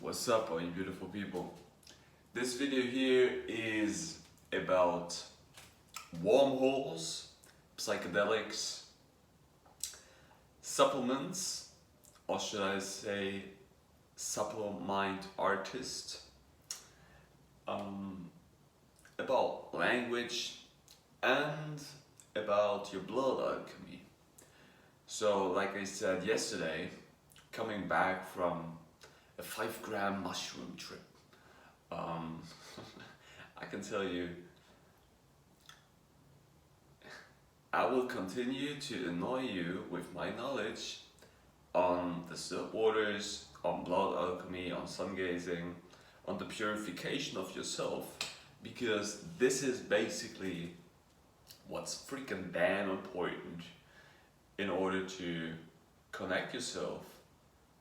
What's up, all you beautiful people? This video here is about wormholes, psychedelics, supplements, or should I say supple mind artist, about language and about your blood alchemy. So like I said yesterday, coming back from a 5 gram mushroom trip, I can tell you, I will continue to annoy you with my knowledge on the still waters, on blood alchemy, on sun gazing, on the purification of yourself, because this is basically what's freaking damn important in order to connect yourself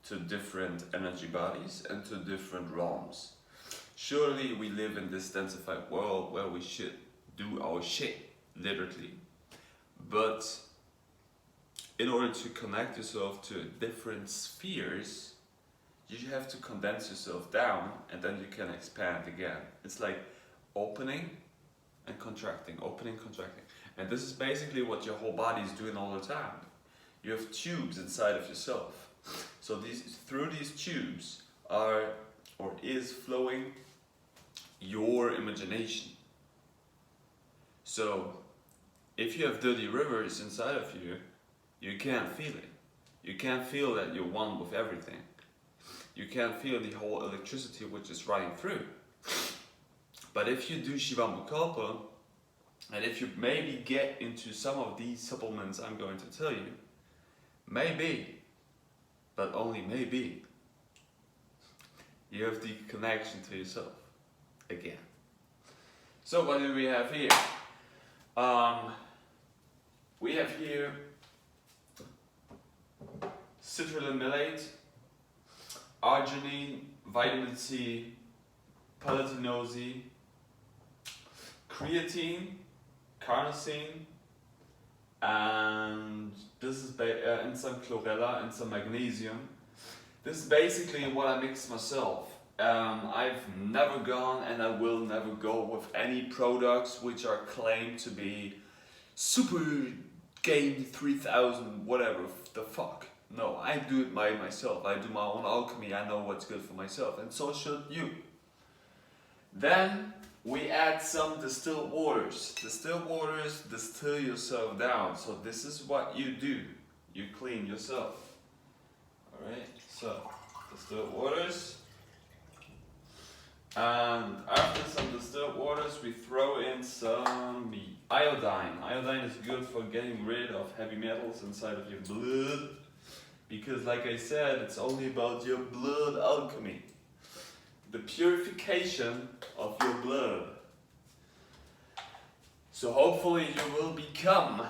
to different energy bodies and to different realms. Surely we live in this densified world where we should do our shit, literally. But in order to connect yourself to different spheres, you have to condense yourself down and then you can expand again. It's like opening and contracting, opening, contracting. And this is basically what your whole body is doing all the time. You have tubes inside of yourself. So through these tubes is flowing your imagination. So if you have dirty rivers inside of you, you can't feel it. You can't feel that you're one with everything. You can't feel the whole electricity which is running through. But if you do Shivambu, and if you maybe get into some of these supplements I'm going to tell you, maybe, but only maybe, you have the connection to yourself again. So what do we have here? We have here citrulline malate, arginine, vitamin C, palatinosi, creatine, carnosine, and this is and some chlorella and some magnesium. This is basically what I mix myself. I've never gone and I will never go with any products which are claimed to be super game 3000 whatever the fuck. No, I do it by myself. I do my own alchemy. I know what's good for myself, and so should you. Then we add some distilled waters. Distilled waters distill yourself down. So this is what you do. You clean yourself. Alright, so distilled waters. And after some distilled waters, we throw in some iodine. Iodine is good for getting rid of heavy metals inside of your blood. Because like I said, it's only about your blood alchemy. The purification of your blood. So hopefully you will become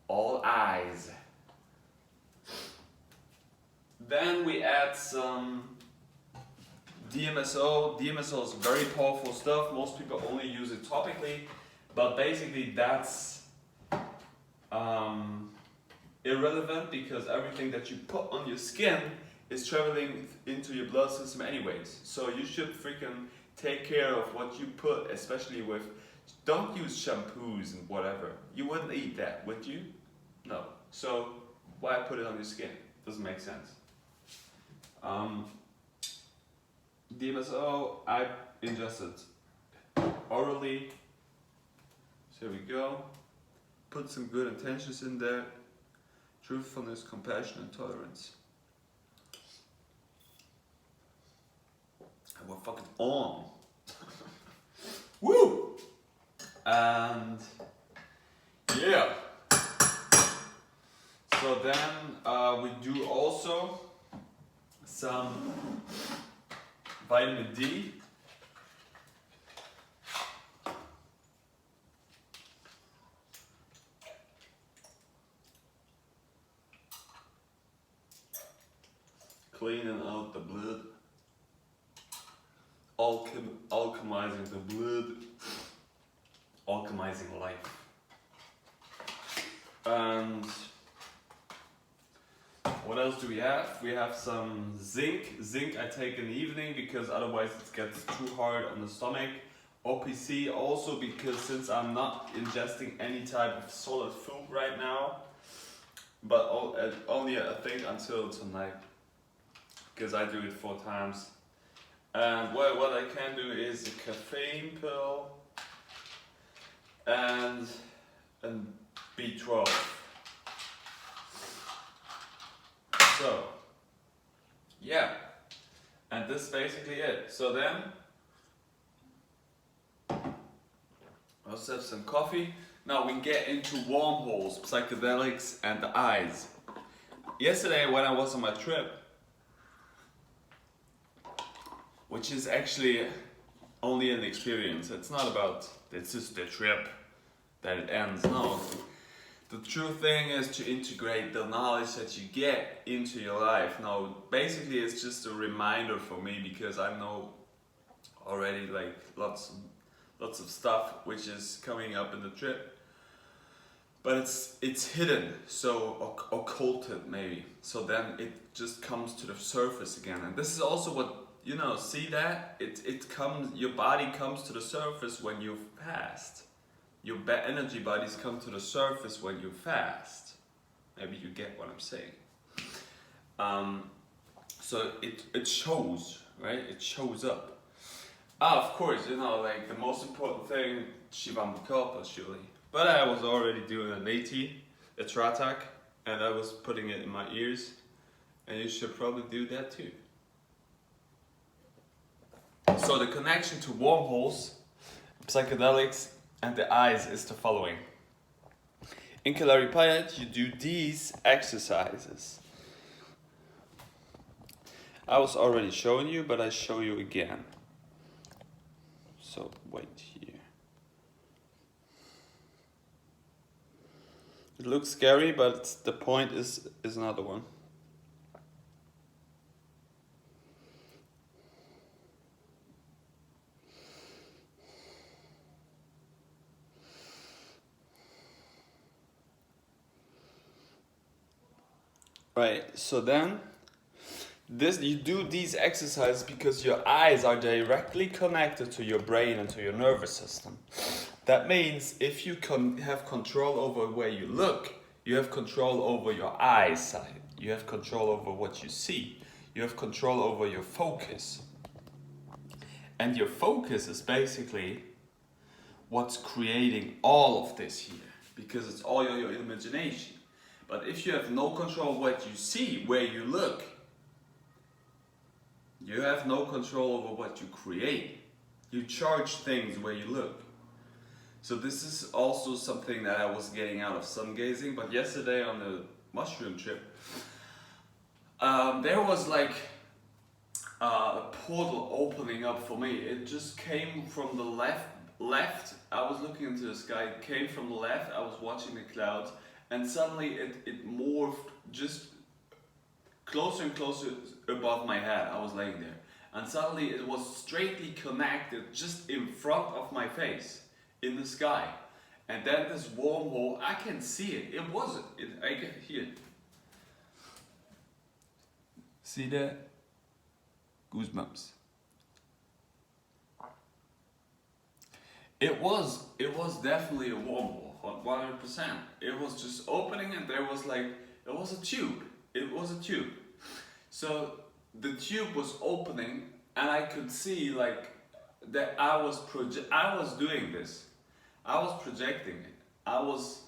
all eyes. Then we add some DMSO. DMSO is very powerful stuff. Most people only use it topically, but basically that's irrelevant because everything that you put on your skin is traveling into your blood system anyways. So you should freaking take care of what you put, especially with, don't use shampoos and whatever. You wouldn't eat that, would you? No. So why put it on your skin? Doesn't make sense. DMSO, I ingested orally. So here we go. Put some good intentions in there. Truthfulness, compassion, and tolerance. And we're fucking on. Woo! And yeah. So then we do also some vitamin D. Cleaning out the blood, alchemizing the blood, alchemizing life. And What else do we have? We have some zinc. Zinc I take in the evening because otherwise it gets too hard on the stomach. OPC also because since I'm not ingesting any type of solid food right now, but only I think until tonight, because I do it 4 times. And what I can do is a caffeine pill and B12. So, yeah, and this is basically it. So then, let's have some coffee. Now we get into wormholes, psychedelics, and the eyes. Yesterday when I was on my trip, which is actually only an experience, it's not about, it's just the trip that it ends, no. The true thing is to integrate the knowledge that you get into your life. Now, basically it's just a reminder for me because I know already like lots of stuff which is coming up in the trip. But it's hidden, so occulted maybe. So then it just comes to the surface again. And this is also what, you know, see that? It comes, your body comes to the surface when you fast. Your energy bodies come to the surface when you fast. Maybe you get what I'm saying. So it shows, right? It shows up. Of course, you know, like the most important thing, Shivambu surely. But I was already doing a neti, a tratak, and I was putting it in my ears. And you should probably do that too. So the connection to wormholes, psychedelics, and the eyes is the following. In Kalaripayat, you do these exercises. I was already showing you, but I show you again. So wait here. It looks scary, but the point is another one. Right, so then you do these exercises because your eyes are directly connected to your brain and to your nervous system. That means if you have control over where you look, you have control over your eyesight, you have control over what you see, you have control over your focus. And your focus is basically what's creating all of this here, because it's all your imagination. But if you have no control of what you see, where you look, you have no control over what you create. You charge things where you look. So this is also something that I was getting out of sun gazing. But yesterday on the mushroom trip, there was like a portal opening up for me. It just came from the left. I was looking into the sky. It came from the left. I was watching the clouds. And suddenly it morphed just closer and closer above my head. I was laying there. And suddenly it was straightly connected just in front of my face, in the sky. And then this wormhole, I can see it. It wasn't. I can hear it. See that? Goosebumps. It was definitely a wormhole. 100%. It was just opening and there was like, it was a tube. It was a tube. So the tube was opening and I could see like that I was doing this. I was projecting it. I was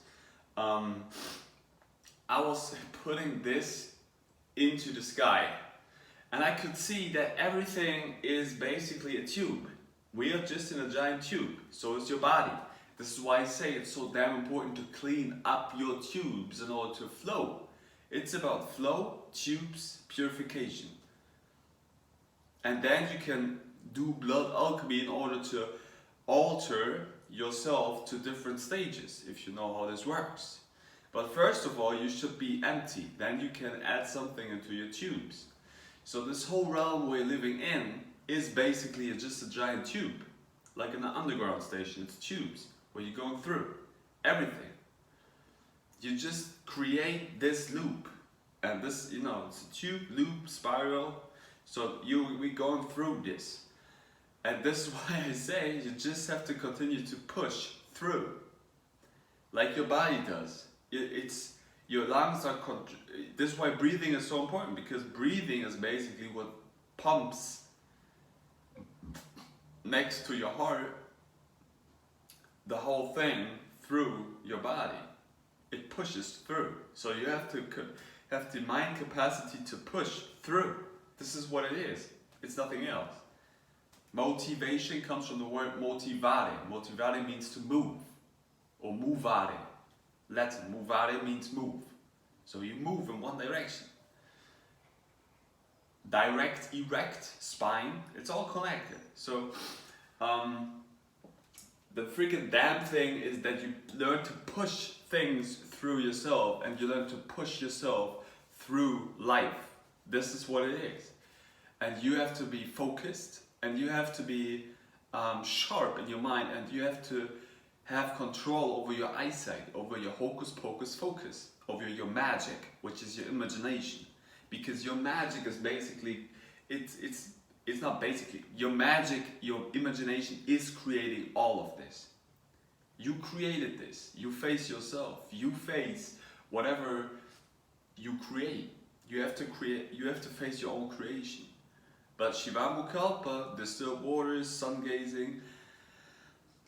putting this into the sky. And I could see that everything is basically a tube. We are just in a giant tube. So is your body. This is why I say it's so damn important to clean up your tubes in order to flow. It's about flow, tubes, purification. And then you can do blood alchemy in order to alter yourself to different stages, if you know how this works. But first of all, you should be empty. Then you can add something into your tubes. So this whole realm we're living in is basically just a giant tube. Like in an underground station, it's tubes. Where you're going through everything. You just create this loop And this, you know, it's a tube, loop, spiral. So we're going through this. And this is why I say you just have to continue to push through. Like your body does. Your lungs are, this is why breathing is so important, because breathing is basically what pumps next to your heart the whole thing through your body. It pushes through. So you have to have the mind capacity to push through. This is what it is. It's nothing else. Motivation comes from the word motivare. Motivare means to move, or movare. Latin, movare means move. So you move in one direction. Direct, erect, spine, it's all connected. So the freaking damn thing is that you learn to push things through yourself, and you learn to push yourself through life. This is what it is. And you have to be focused, and you have to be sharp in your mind, and you have to have control over your eyesight, over your hocus pocus focus, over your magic, which is your imagination. Because your magic is basically, it's not basically, your magic, your imagination is creating all of this. You created this. You face yourself. You face whatever you create. You have to face your own creation. But Shivambu Kalpa, distilled waters, sun gazing,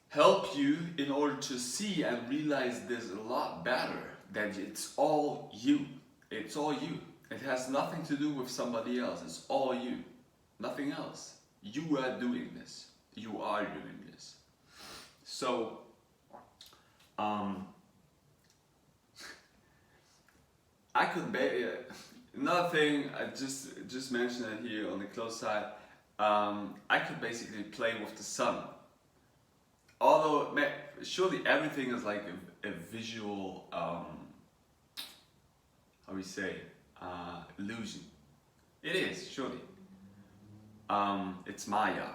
help you in order to see and realize this a lot better, that it's all you. It's all you. It has nothing to do with somebody else. It's all you. Nothing else. You are doing this. You are doing this. So, I could another thing, I just mentioned it here on the close side, I could basically play with the sun. Although, surely everything is like a visual, how we say, illusion. It is, surely. It's Maya.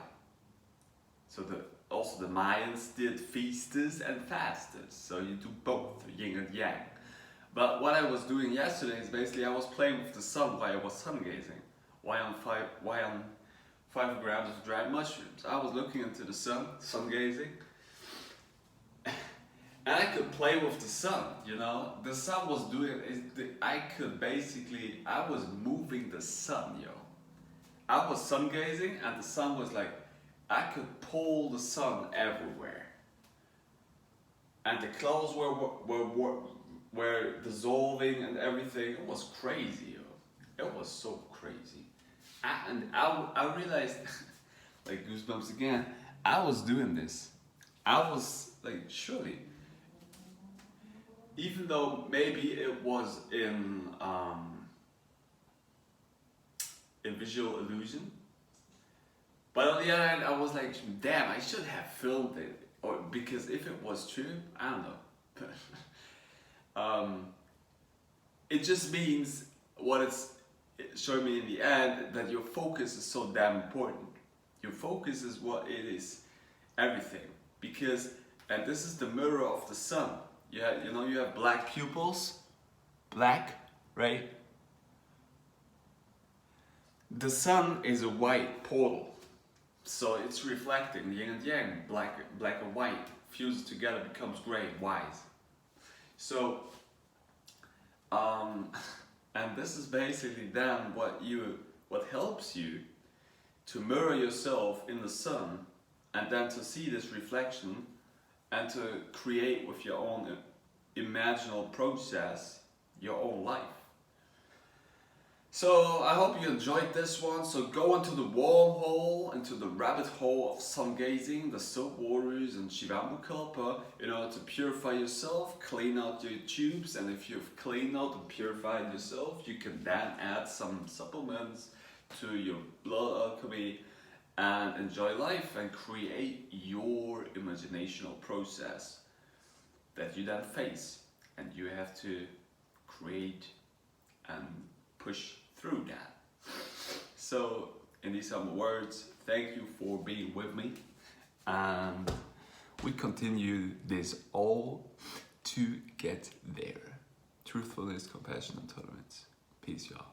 So also the Mayans did feasters and fasters. So you do both, yin and yang. But what I was doing yesterday is basically I was playing with the sun while I was sun gazing. Why on 5 grams of dried mushrooms? I was looking into the sun gazing. And I could play with the sun, you know. The sun was doing, I was moving the sun, yo. I was sun gazing, and the sun was like, I could pull the sun everywhere. And the clouds were dissolving and everything. It was crazy, yo. It was so crazy. And I realized, like goosebumps again, I was doing this. I was like, surely, even though maybe it was in visual illusion, but on the other hand, I was like, damn, I should have filmed it, or because if it was true, I don't know. It just means what it's showing me in the end, that your focus is so damn important. Your focus is what it is, everything. Because, and this is the mirror of the sun. You have black pupils, black, right? The sun is a white portal. So it's reflecting yin and yang, black and white, fused together becomes gray, wise. So, and this is basically then what helps you to mirror yourself in the sun, and then to see this reflection and to create with your own imaginal process your own life. So I hope you enjoyed this one. So go into the wormhole, into the rabbit hole of sun gazing, the still waters and Shivambu Kalpa, in order to purify yourself, clean out your tubes, and if you've cleaned out and purified yourself, you can then add some supplements to your blood alchemy and enjoy life and create your imaginational process that you then face, and you have to create and push through that. So in these some words, thank you for being with me, and we continue this all to get there. Truthfulness, compassion and tolerance. Peace, y'all.